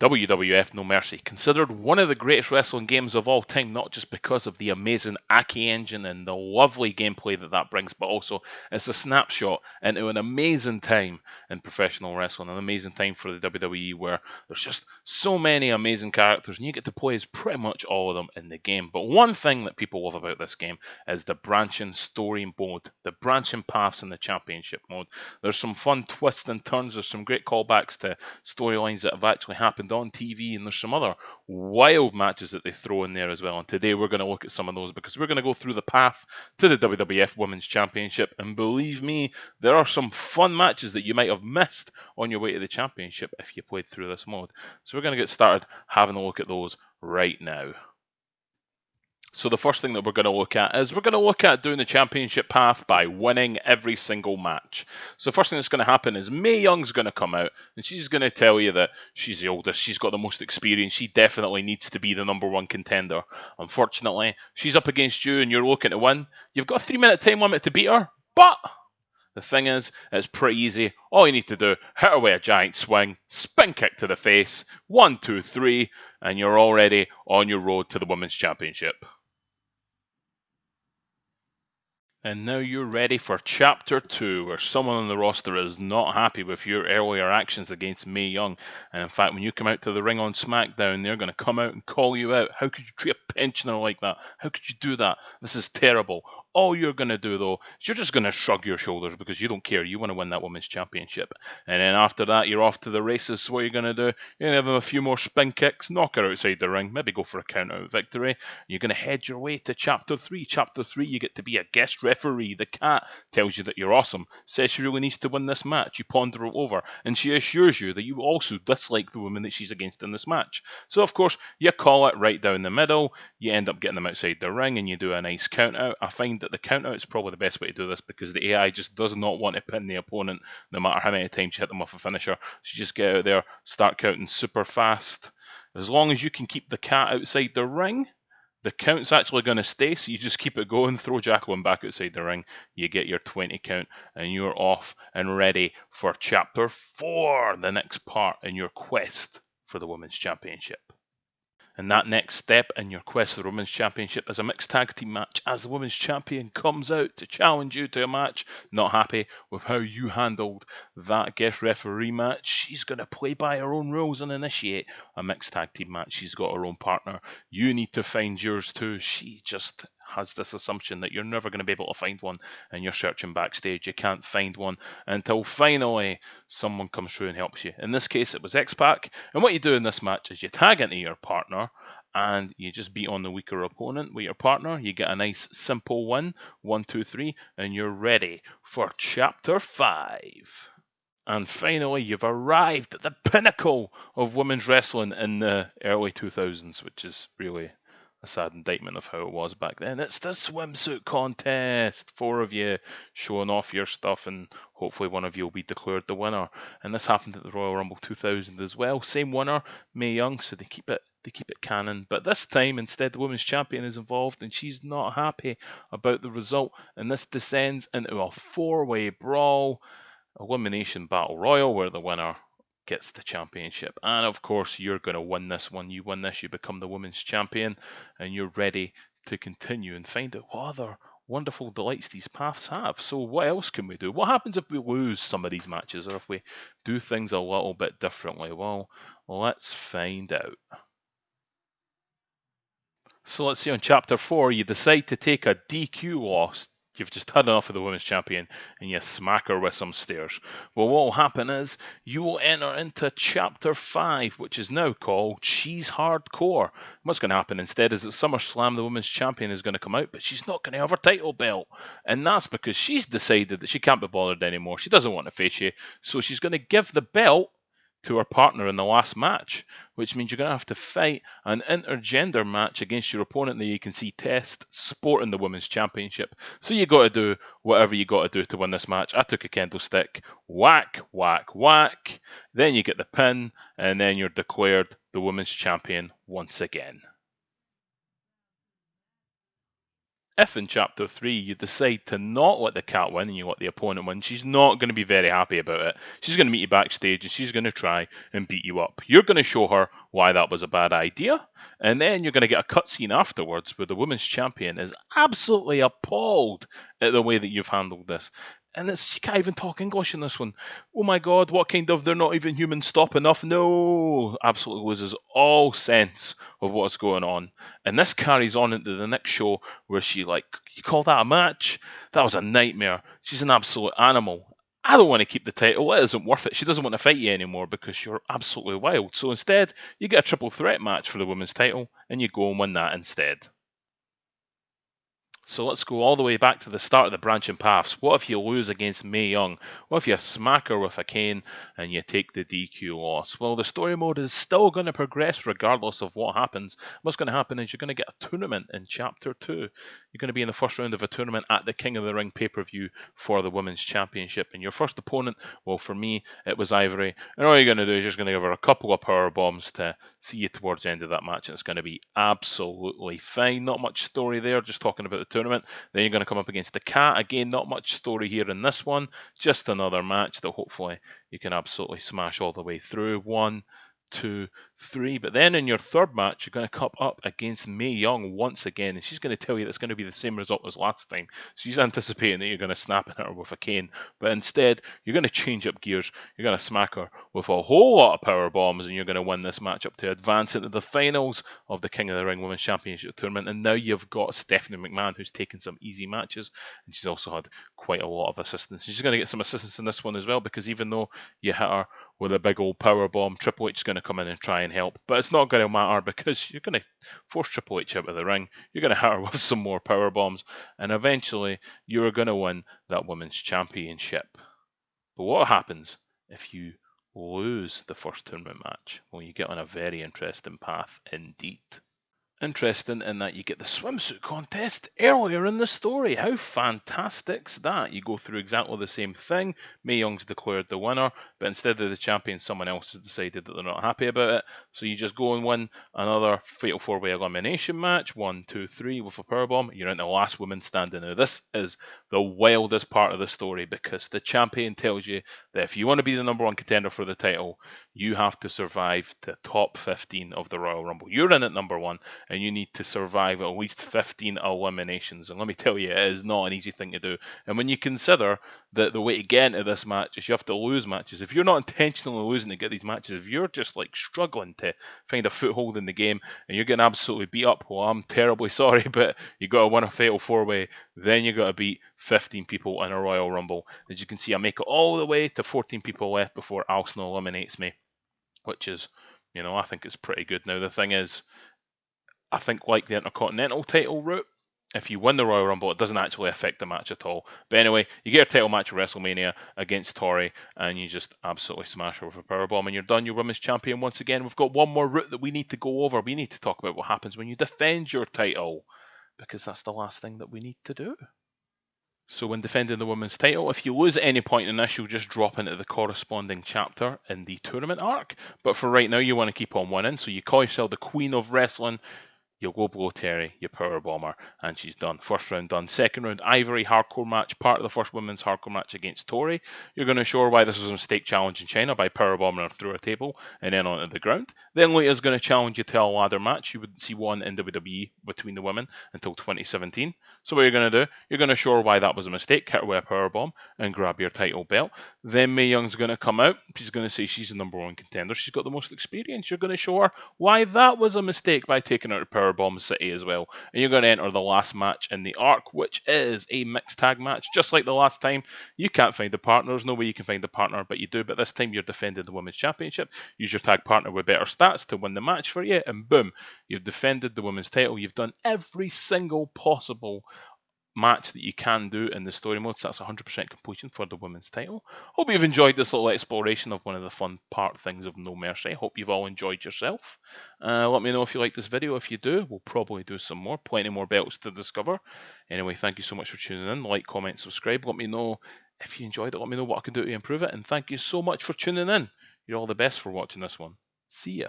WWF No Mercy, considered one of the greatest wrestling games of all time, not just because of the amazing Aki engine and the lovely gameplay that brings, but also it's a snapshot into an amazing time in professional wrestling, an amazing time for the WWE where there's just so many amazing characters and you get to play as pretty much all of them in the game. But one thing that people love about this game is the branching story mode, the branching paths in the championship mode. There's some fun twists and turns, there's some great callbacks to storylines that have actually happened on TV, and there's some other wild matches that they throw in there as well. And today we're going to look at some of those because we're going to go through the path to the WWF Women's Championship. And believe me, there are some fun matches that you might have missed on your way to the championship if you played through this mode. So we're going to get started having a look at those right now. So the first thing that we're going to look at is we're going to look at doing the championship path by winning every single match. So the first thing that's going to happen is Mae Young's going to come out and she's going to tell you that she's the oldest, she's got the most experience, she definitely needs to be the number one contender. Unfortunately, she's up against you and you're looking to win. You've got a 3-minute time limit to beat her, but the thing is, it's pretty easy. All you need to do, hit her with a giant swing, spin kick to the face, 1, 2, 3, and you're already on your road to the Women's Championship. And now you're ready for Chapter 2, where someone on the roster is not happy with your earlier actions against Mae Young. And in fact, when you come out to the ring on SmackDown, they're going to come out and call you out. How could you treat a pensioner like that? How could you do that? This is terrible. All you're going to do, though, is you're just going to shrug your shoulders because you don't care. You want to win that Women's Championship. And then after that, you're off to the races. So what you're going to do, you're going to have a few more spin kicks, knock her outside the ring, maybe go for a count-out victory. You're going to head your way to Chapter 3. Chapter 3, you get to be a guest referee. The cat tells you that you're awesome, says she really needs to win this match. You ponder it over, and she assures you that you also dislike the woman that she's against in this match. So, of course, you call it right down the middle. You end up getting them outside the ring, and you do a nice count-out. I find that the count-out is probably the best way to do this because the AI just does not want to pin the opponent no matter how many times you hit them off a finisher. So you just get out there, start counting super fast. As long as you can keep the cat outside the ring, the count's actually going to stay, so you just keep it going, throw Jacqueline back outside the ring, you get your 20 count, and you're off and ready for Chapter 4, the next part in your quest for the Women's Championship. And that next step in your quest for the Women's Championship is a mixed tag team match as the Women's Champion comes out to challenge you to a match. Not happy with how you handled that guest referee match. She's going to play by her own rules and initiate a mixed tag team match. She's got her own partner. You need to find yours too. She just has this assumption that you're never going to be able to find one, and you're searching backstage. You can't find one until finally someone comes through and helps you. In this case, it was X-Pac, and what you do in this match is you tag into your partner and you just beat on the weaker opponent with your partner. You get a nice simple win, 1, 2, 3, and you're ready for Chapter 5. And finally, you've arrived at the pinnacle of women's wrestling in the early 2000s, which is really a sad indictment of how it was back then. It's the swimsuit contest. 4 of you showing off your stuff, and hopefully one of you will be declared the winner. And this happened at the Royal Rumble 2000 as well. Same winner, Mae Young, so they keep it canon. But this time, instead, the women's champion is involved, and she's not happy about the result. And this descends into a 4-way brawl, elimination battle royal, where the winner gets the championship. And of course, you're going to win this one. You win this, you become the women's champion, and you're ready to continue and find out what other wonderful delights these paths have. So what else can we do? What happens if we lose some of these matches, or if we do things a little bit differently? Well, let's find out. So let's see, on Chapter 4, you decide to take a DQ loss. You've just had enough of the women's champion and you smack her with some stairs. Well, what will happen is you will enter into Chapter 5, which is now called She's Hardcore. What's going to happen instead is at SummerSlam, the women's champion is going to come out, but she's not going to have her title belt. And that's because she's decided that she can't be bothered anymore. She doesn't want to face you, so she's going to give the belt to her partner in the last match, which means you're going to have to fight an intergender match against your opponent that you can see test sporting the women's championship. So you got to do whatever you got to do to win this match. I took a kendo stick, whack, whack, whack, then you get the pin, and then you're declared the women's champion once again. If in Chapter 3 you decide to not let the cat win and you let the opponent win, she's not going to be very happy about it. She's going to meet you backstage and she's going to try and beat you up. You're going to show her why that was a bad idea, and then you're going to get a cutscene afterwards where the women's champion is absolutely appalled at the way that you've handled this. And you can't even talk English in this one. Oh my god, what kind of they're not even human stop enough? No! Absolutely loses all sense of what's going on. And this carries on into the next show where she like, you call that a match? That was a nightmare. She's an absolute animal. I don't want to keep the title. It isn't worth it. She doesn't want to fight you anymore because you're absolutely wild. So instead, you get a triple threat match for the women's title and you go and win that instead. So let's go all the way back to the start of the branching paths. What if you lose against Mae Young? What if you smack her with a cane and you take the DQ loss? Well, the story mode is still going to progress regardless of what happens. What's going to happen is you're going to get a tournament in Chapter 2. You're going to be in the first round of a tournament at the King of the Ring pay-per-view for the Women's Championship. And your first opponent, well, for me, it was Ivory. And all you're going to do is you're just going to give her a couple of power bombs to see you towards the end of that match. And it's going to be absolutely fine. Not much story there, just talking about the tournament. Then you're going to come up against the Cat. Again, not much story here in this one. Just another match that hopefully you can absolutely smash all the way through. 1, 2, 3. But then in your third match, you're going to come up against Mae Young once again, and she's going to tell you that it's going to be the same result as last time. She's anticipating that you're going to snap at her with a cane, but instead you're going to change up gears. You're going to smack her with a whole lot of power bombs, and you're going to win this matchup to advance into the finals of the King of the Ring Women's Championship tournament. And now you've got Stephanie McMahon, who's taken some easy matches, and she's also had quite a lot of assistance. She's going to get some assistance in this one as well, because even though you hit her with a big old power bomb, Triple H is going to come in and try and help. But it's not going to matter because you're going to force Triple H out of the ring. You're going to hit her with some more power bombs, and eventually you're going to win that women's championship. But what happens if you lose the first tournament match? Well, you get on a very interesting path indeed. Interesting in that you get the swimsuit contest earlier in the story. How fantastic's that? You go through exactly the same thing. Mae Young's declared the winner, but instead of the champion, someone else has decided that they're not happy about it. So you just go and win another Fatal 4-Way elimination match. 1, 2, 3 with a powerbomb. You're in the last woman standing. Now, this is the wildest part of the story because the champion tells you that if you want to be the #1 contender for the title, you have to survive the top 15 of the Royal Rumble. You're in at #1, and you need to survive at least 15 eliminations. And let me tell you, it is not an easy thing to do. And when you consider that the way to get into this match is you have to lose matches, if you're not intentionally losing to get these matches, if you're just like struggling to find a foothold in the game and you're getting absolutely beat up, well, I'm terribly sorry, but you got to win a Fatal 4-Way, then you got to beat 15 people in a Royal Rumble. As you can see, I make it all the way to 14 people left before Al Snow eliminates me, which is, I think it's pretty good. Now, the thing is, I think like the Intercontinental title route, if you win the Royal Rumble, it doesn't actually affect the match at all. But anyway, you get a title match at WrestleMania against Tori, and you just absolutely smash her with a powerbomb, and you're done. You're women's champion once again. We've got one more route that we need to go over. We need to talk about what happens when you defend your title, because that's the last thing that we need to do. So when defending the women's title, if you lose at any point in this, you'll just drop into the corresponding chapter in the tournament arc. But for right now, you want to keep on winning, so you call yourself the Queen of Wrestling. You'll go below Terry, you power bomber, and she's done. First round done. Second round, Ivory hardcore match, part of the first women's hardcore match against Tori. You're going to show her why this was a mistake challenge in China by power bombing her through a table and then onto the ground. Then Lita's going to challenge you to a ladder match. You wouldn't see one in WWE between the women until 2017. So what you're going to do, you're going to show her why that was a mistake, hit her with a power bomb, and grab your title belt. Then Mae Young's going to come out. She's going to say she's the #1 contender. She's got the most experience. You're going to show her why that was a mistake by taking her to Powerbomb City as well. And you're going to enter the last match in the arc, which is a mixed tag match. Just like the last time, you can't find a partner. There's no way you can find a partner, but you do. But this time you're defending the Women's Championship. Use your tag partner with better stats to win the match for you, and boom, you've defended the women's title. You've done every single possible match that you can do in the story mode, so that's 100% completion for the women's title. Hope you've enjoyed this little exploration of one of the fun things of No Mercy. Hope you've all enjoyed yourself. Let me know if you like this video. If you do, we'll probably do some more. Plenty more belts to discover. Anyway, thank you so much for tuning in. Like, comment, subscribe. Let me know if you enjoyed it. Let me know what I can do to improve it. And thank you so much for tuning in. You're all the best for watching this one. See ya.